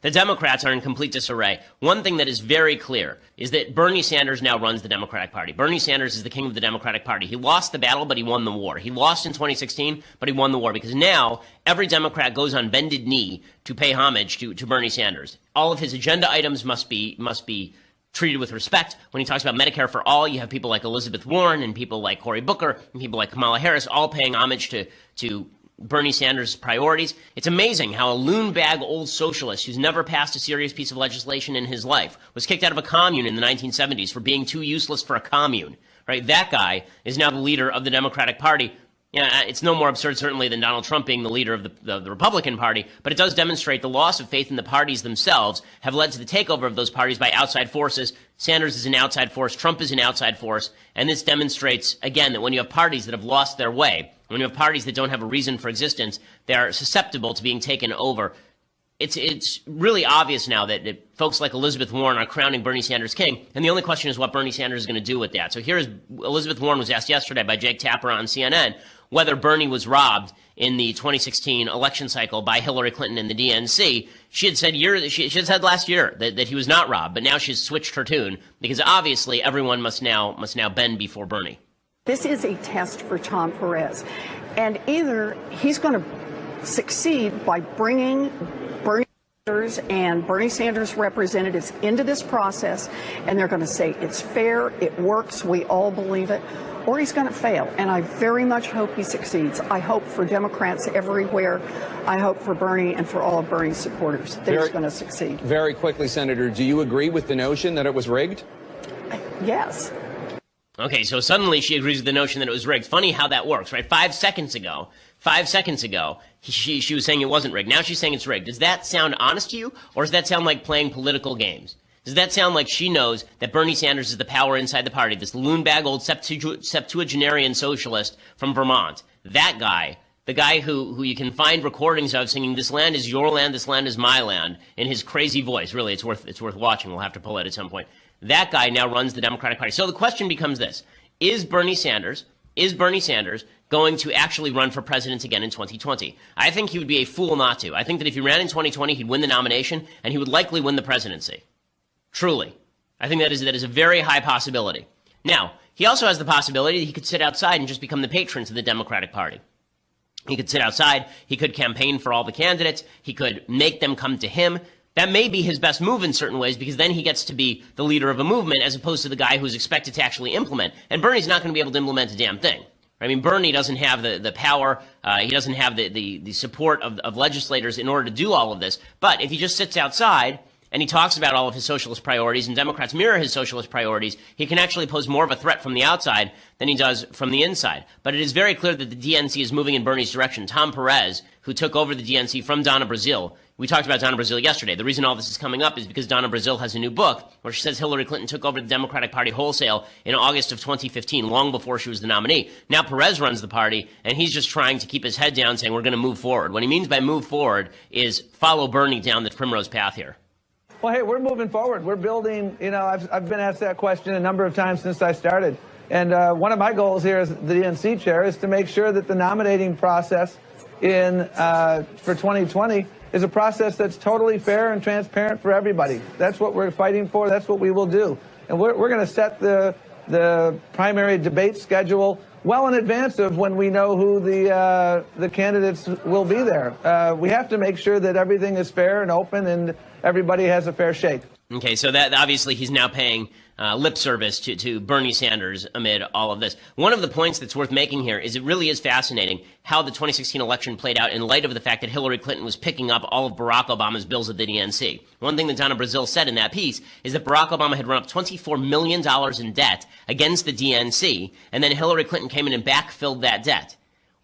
The Democrats are in complete disarray. One thing that is very clear is that Bernie Sanders now runs the Democratic Party. Bernie Sanders is the king of the Democratic Party. He lost the battle, but he won the war. He lost in 2016, but he won the war because now every Democrat goes on bended knee to pay homage to Bernie Sanders. All of his agenda items must be treated with respect. When he talks about Medicare for all, you have people like Elizabeth Warren and people like Cory Booker and people like Kamala Harris all paying homage to Bernie Sanders' priorities. It's amazing how a loon bag old socialist who's never passed a serious piece of legislation in his life was kicked out of a commune in the 1970s for being too useless for a commune, right? That guy is now the leader of the Democratic Party. Yeah, it's no more absurd, certainly, than Donald Trump being the leader of the Republican Party, but it does demonstrate the loss of faith in the parties themselves have led to the takeover of those parties by outside forces. Sanders is an outside force. Trump is an outside force. And this demonstrates, again, that when you have parties that have lost their way, when you have parties that don't have a reason for existence, they are susceptible to being taken over. It's really obvious now that folks like Elizabeth Warren are crowning Bernie Sanders king, and the only question is what Bernie Sanders is going to do with that. So here's Elizabeth Warren was asked yesterday by Jake Tapper on CNN whether Bernie was robbed in the 2016 election cycle by Hillary Clinton and the DNC. She had said last year that he was not robbed, but now she's switched her tune because obviously everyone must now bend before Bernie. This is a test for Tom Perez, and either he's going to succeed by bringing Bernie Sanders and Bernie Sanders representatives into this process, and they're going to say it's fair, it works, we all believe it, or he's going to fail. And I very much hope he succeeds. I hope for Democrats everywhere. I hope for Bernie and for all of Bernie's supporters that he's going to succeed. Very quickly, Senator, do you agree with the notion that it was rigged? Yes. Okay, so suddenly she agrees with the notion that it was rigged. Funny how that works, right? 5 seconds ago, she was saying it wasn't rigged. Now she's saying it's rigged. Does that sound honest to you, or does that sound like playing political games? Does that sound like she knows that Bernie Sanders is the power inside the party, this loon bag old septuagenarian socialist from Vermont? That guy, the guy who you can find recordings of singing "This land is your land, this land is my land" in his crazy voice. Really, it's worth watching. We'll have to pull it at some point. That guy now runs the Democratic Party. So the question becomes this: Is Bernie Sanders going to actually run for president again in 2020? I think he would be a fool not to. I think that if he ran in 2020, he'd win the nomination, and he would likely win the presidency. Truly. I think that is a very high possibility. Now, he also has the possibility that he could sit outside and just become the patron to the Democratic Party. He could sit outside. He could campaign for all the candidates. He could make them come to him. That may be his best move in certain ways, because then he gets to be the leader of a movement as opposed to the guy who's expected to actually implement. And Bernie's not going to be able to implement a damn thing. I mean, Bernie doesn't have the power. He doesn't have the support of legislators in order to do all of this. But if he just sits outside and he talks about all of his socialist priorities and Democrats mirror his socialist priorities, he can actually pose more of a threat from the outside than he does from the inside. But it is very clear that the DNC is moving in Bernie's direction. Tom Perez, who took over the DNC from Donna Brazile, we talked about Donna Brazile yesterday. The reason all this is coming up is because Donna Brazile has a new book where she says Hillary Clinton took over the Democratic Party wholesale in August of 2015, long before she was the nominee. Now Perez runs the party, and he's just trying to keep his head down, saying we're going to move forward. What he means by move forward is follow Bernie down the primrose path here. Well, hey, we're moving forward. We're building, I've been asked that question a number of times since I started. And one of my goals here as the DNC chair is to make sure that the nominating process for 2020 is a process that's totally fair and transparent for everybody. That's what we're fighting for. That's what we will do. And we're going to set the primary debate schedule well in advance of when we know who the candidates will be there. We have to make sure that everything is fair and open and everybody has a fair shake. Okay, so that obviously he's now paying lip service to Bernie Sanders amid all of this. One of the points that's worth making here is it really is fascinating how the 2016 election played out in light of the fact that Hillary Clinton was picking up all of Barack Obama's bills at the DNC. One thing that Donna Brazile said in that piece is that Barack Obama had run up $24 million in debt against the DNC, and then Hillary Clinton came in and backfilled that debt.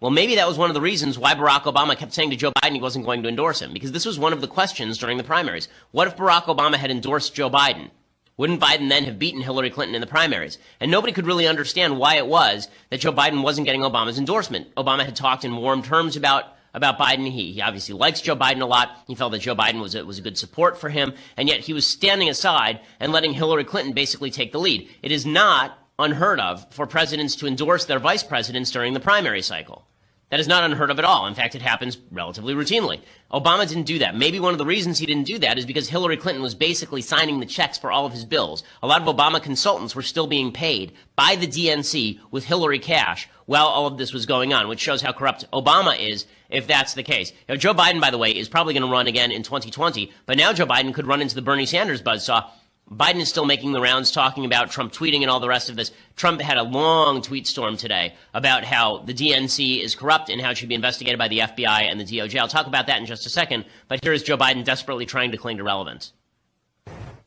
Well, maybe that was one of the reasons why Barack Obama kept saying to Joe Biden he wasn't going to endorse him, because this was one of the questions during the primaries. What if Barack Obama had endorsed Joe Biden? Wouldn't Biden then have beaten Hillary Clinton in the primaries? And nobody could really understand why it was that Joe Biden wasn't getting Obama's endorsement. Obama had talked in warm terms about Biden. He obviously likes Joe Biden a lot. He felt that Joe Biden was a good support for him, and yet he was standing aside and letting Hillary Clinton basically take the lead. It is not unheard of for presidents to endorse their vice presidents during the primary cycle. That is not unheard of at all. In fact, it happens relatively routinely. Obama didn't do that. Maybe one of the reasons he didn't do that is because Hillary Clinton was basically signing the checks for all of his bills. A lot of Obama consultants were still being paid by the DNC with Hillary cash while all of this was going on, which shows how corrupt Obama is if that's the case. Now, Joe Biden, by the way, is probably going to run again in 2020, but now Joe Biden could run into the Bernie Sanders buzzsaw. Biden is still making the rounds talking about Trump tweeting and all the rest of this. Trump had a long tweet storm today about how the DNC is corrupt and how it should be investigated by the FBI and the DOJ. I'll talk about that in just a second, but here is Joe Biden desperately trying to cling to relevance.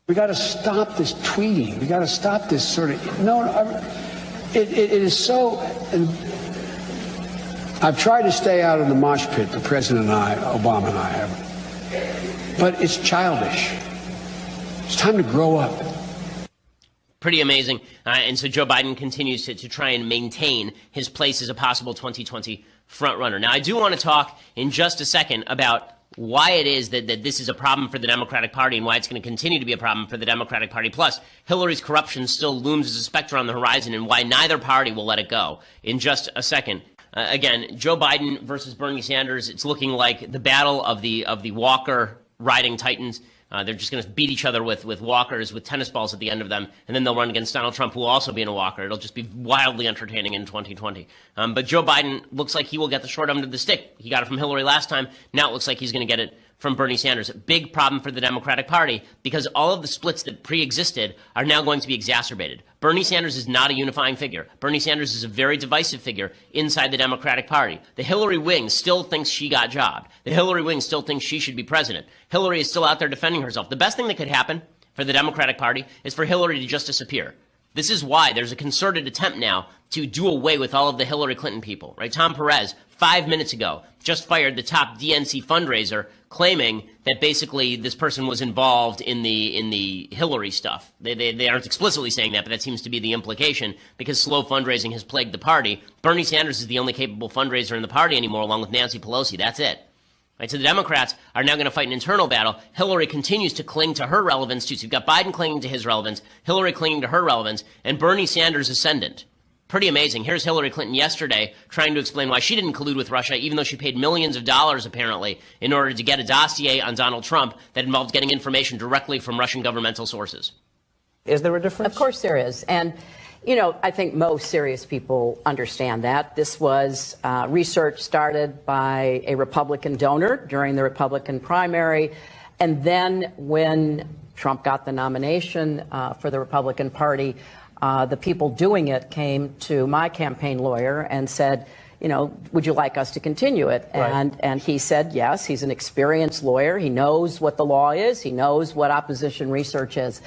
We got to stop this tweeting. We got to stop this sort of, no, it is so, I've tried to stay out of the mosh pit, the President and I, Obama and I have, but it's childish. It's time to grow up. Pretty amazing. And so Joe Biden continues to try and maintain his place as a possible 2020 frontrunner. Now, I do want to talk in just a second about why it is that this is a problem for the Democratic Party and why it's going to continue to be a problem for the Democratic Party. Plus, Hillary's corruption still looms as a specter on the horizon and why neither party will let it go in just a second. Again, Joe Biden versus Bernie Sanders, it's looking like the battle of the Walker riding titans. They're just going to beat each other with walkers, with tennis balls at the end of them, and then they'll run against Donald Trump, who will also be in a walker. It'll just be wildly entertaining in 2020. But Joe Biden looks like he will get the short end of the stick. He got it from Hillary last time. Now it looks like he's going to get it from Bernie Sanders. Big problem for the Democratic Party because all of the splits that pre-existed are now going to be exacerbated. Bernie Sanders is not a unifying figure. Bernie Sanders is a very divisive figure inside the Democratic Party. The Hillary wing still thinks she got jobbed. The Hillary wing still thinks she should be president. Hillary is still out there defending herself. The best thing that could happen for the Democratic Party is for Hillary to just disappear. This is why there's a concerted attempt now to do away with all of the Hillary Clinton people, right? Tom Perez, 5 minutes ago, just fired the top DNC fundraiser, claiming that basically this person was involved in the Hillary stuff. They aren't explicitly saying that, but that seems to be the implication because slow fundraising has plagued the party. Bernie Sanders is the only capable fundraiser in the party anymore, along with Nancy Pelosi. That's it. Right, so the Democrats are now going to fight an internal battle. Hillary continues to cling to her relevance, too. So you've got Biden clinging to his relevance, Hillary clinging to her relevance, and Bernie Sanders ascendant. Pretty amazing. Here's Hillary Clinton yesterday trying to explain why she didn't collude with Russia, even though she paid millions of dollars, apparently, in order to get a dossier on Donald Trump that involved getting information directly from Russian governmental sources. Is there a difference? Of course there is. And, you know, I think most serious people understand that. This was research started by a Republican donor during the Republican primary. And then when Trump got the nomination for the Republican Party, the people doing it came to my campaign lawyer and said, you know, would you like us to continue it? Right. And he said, yes, he's an experienced lawyer. He knows what the law is. He knows what opposition research is.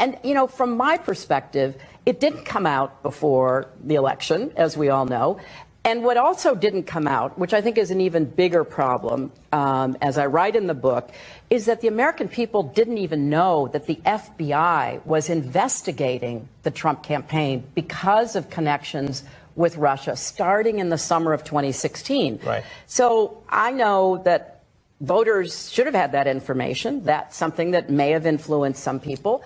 And, you know, from my perspective, it didn't come out before the election, as we all know. And what also didn't come out, which I think is an even bigger problem, as I write in the book, is that the American people didn't even know that the FBI was investigating the Trump campaign because of connections with Russia, starting in the summer of 2016. Right. So I know that voters should have had that information. That's something that may have influenced some people.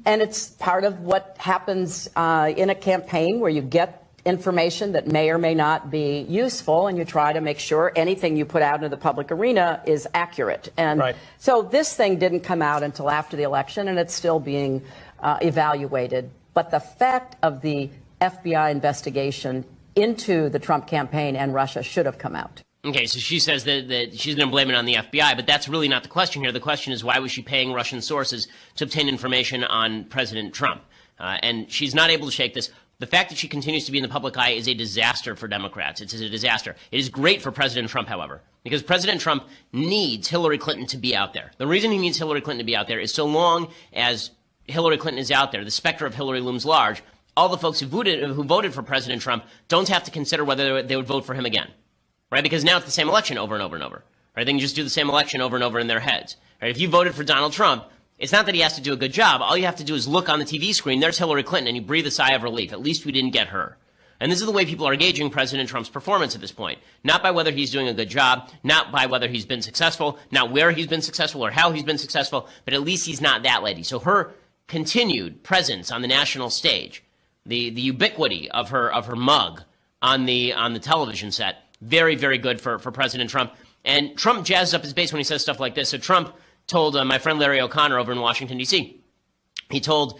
And it's part of what happens in a campaign where you get information that may or may not be useful, and you try to make sure anything you put out into the public arena is accurate. And right. So this thing didn't come out until after the election, and it's still being evaluated. But the fact of the FBI investigation into the Trump campaign and Russia should have come out. Okay, so she says that she's going to blame it on the FBI, but that's really not the question here. The question is, why was she paying Russian sources to obtain information on President Trump? And she's not able to shake this. The fact that she continues to be in the public eye is a disaster for Democrats. It's a disaster. It is great for President Trump, however, because President Trump needs Hillary Clinton to be out there. The reason he needs Hillary Clinton to be out there is so long as Hillary Clinton is out there, the specter of Hillary looms large, all the folks who voted for President Trump don't have to consider whether they would vote for him again, right? Because now it's the same election over and over and over, right? They can just do the same election over and over in their heads, right? If you voted for Donald Trump, it's not that he has to do a good job. All you have to do is look on the TV screen. There's Hillary Clinton, and you breathe a sigh of relief. At least we didn't get her. And this is the way people are gauging President Trump's performance at this point. Not by whether he's doing a good job, not by whether he's been successful, not where he's been successful or how he's been successful, but at least he's not that lady. So her continued presence on the national stage, the ubiquity of her mug on the television set, very, very good for President Trump. And Trump jazzes up his base when he says stuff like this. So Trump told my friend Larry O'Connor over in Washington, D.C., he told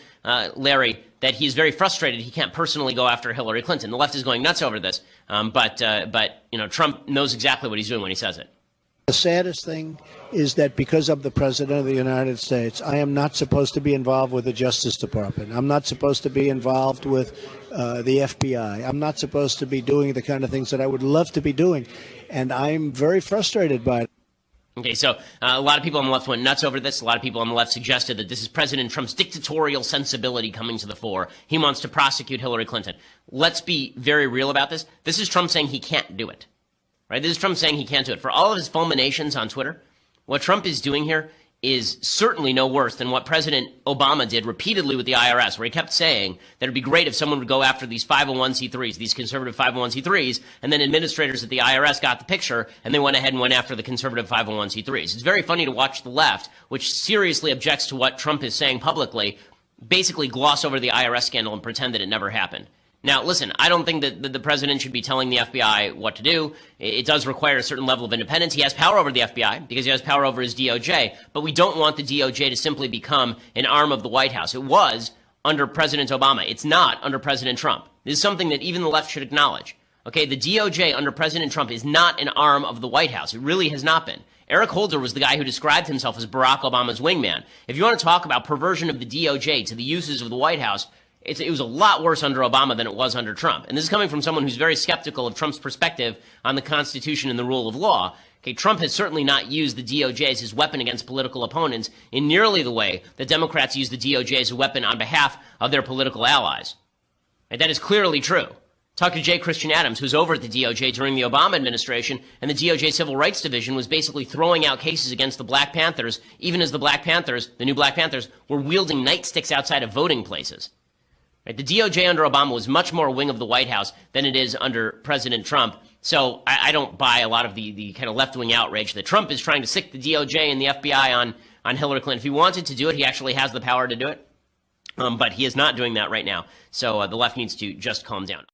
Larry that he's very frustrated he can't personally go after Hillary Clinton. The left is going nuts over this, but Trump knows exactly what he's doing when he says it. The saddest thing is that because I'm the President of the United States, I am not supposed to be involved with the Justice Department. I'm not supposed to be involved with the FBI. I'm not supposed to be doing the kind of things that I would love to be doing, and I'm very frustrated by it. Okay, so a lot of people on the left went nuts over this. A lot of people on the left suggested that this is President Trump's dictatorial sensibility coming to the fore. He wants to prosecute Hillary Clinton. Let's be very real about this. This is Trump saying he can't do it. Right? This is Trump saying he can't do it. For all of his fulminations on Twitter, what Trump is doing here is certainly no worse than what President Obama did repeatedly with the IRS, where he kept saying that it'd be great if someone would go after these 501c3s, these conservative 501c3s, and then administrators at the IRS got the picture, and they went ahead and went after the conservative 501c3s. It's very funny to watch the left, which seriously objects to what Trump is saying publicly, basically gloss over the IRS scandal and pretend that it never happened. Now, listen, I don't think that the president should be telling the FBI what to do. It does require a certain level of independence. He has power over the FBI because he has power over his DOJ, but we don't want the DOJ to simply become an arm of the White House. It was under President Obama. It's not under President Trump. This is something that even the left should acknowledge. Okay, the DOJ under President Trump is not an arm of the White House. It really has not been. Eric Holder was the guy who described himself as Barack Obama's wingman. If you want to talk about perversion of the DOJ to the uses of the White House, it was a lot worse under Obama than it was under Trump. And this is coming from someone who's very skeptical of Trump's perspective on the Constitution and the rule of law. Okay, Trump has certainly not used the DOJ as his weapon against political opponents in nearly the way that Democrats use the DOJ as a weapon on behalf of their political allies. And that is clearly true. Talk to J. Christian Adams, who's over at the DOJ during the Obama administration, and the DOJ Civil Rights Division was basically throwing out cases against the Black Panthers, even as the Black Panthers, the new Black Panthers, were wielding nightsticks outside of voting places. Right? The DOJ under Obama was much more a wing of the White House than it is under President Trump. So I don't buy a lot of the kind of left-wing outrage that Trump is trying to sick the DOJ and the FBI on Hillary Clinton. If he wanted to do it, he actually has the power to do it. But he is not doing that right now. So the left needs to just calm down.